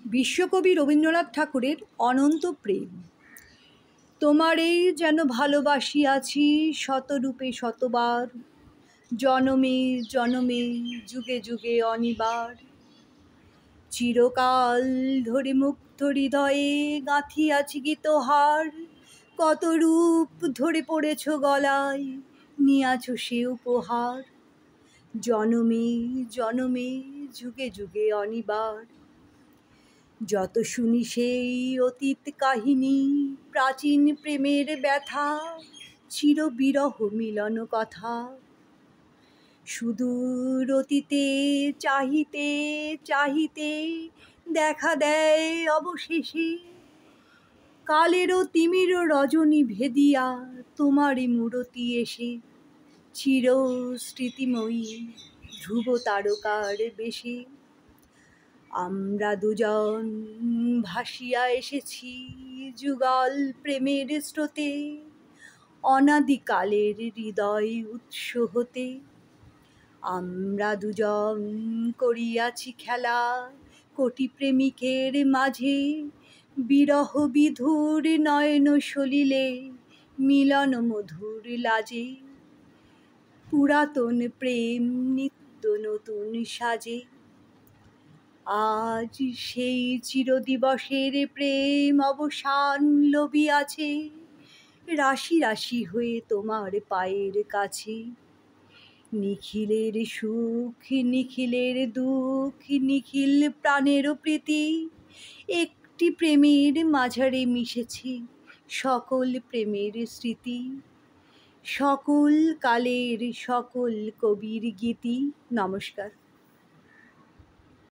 বিশ্বকবি রবীন্দ্রনাথ ঠাকুরের অনন্ত প্রেম। তোমারেই যেন ভালোবাসিয়াছি শতরূপে শতবার, জনমে জনমে যুগে যুগে অনিবার। চিরকাল ধরে মুগ্ধ হৃদয়ে গাঁথিয়াছি গীতহার, কত রূপ ধরে পড়েছ গলায়, নিয়াছ সে উপহার। জনমে জনমে যুগে যুগে অনিবার। যত শুনি সেই অতীত কাহিনী, প্রাচীন প্রেমের ব্যথা, চিরবিরহ মিলন কথা। সুদূর অতীতে চাহিতে চাহিতে দেখা দেয় অবশেষে, কালেরও তিমির রজনী ভেদিয়া তোমারই মূরতি এসে। চির স্মৃতিময়ী ধ্রুব তারকার বেশে আমরা দুজন ভাসিয়া এসেছি যুগল প্রেমের স্রোতে, অনাদিকালের হৃদয় উৎস হতে। আমরা দুজন করিয়াছি খেলা কোটি প্রেমিকের মাঝে, বিরহ বিধুর নয়ন সলিলে মিলন মধুর লাজে। পুরাতন প্রেম নিত্য নতুন সাজে। আজ সেই চিরদিবসের প্রেম অবসান লভিয়াছে, রাশি রাশি হয়ে তোমার পায়ের কাছে। নিখিলের সুখ নিখিলের দুঃখ নিখিল প্রাণেরও প্রীতি, একটি প্রেমের মাঝারে মিশেছে সকল প্রেমের স্মৃতি। সকল কালের সকল কবির গীতি। নমস্কার।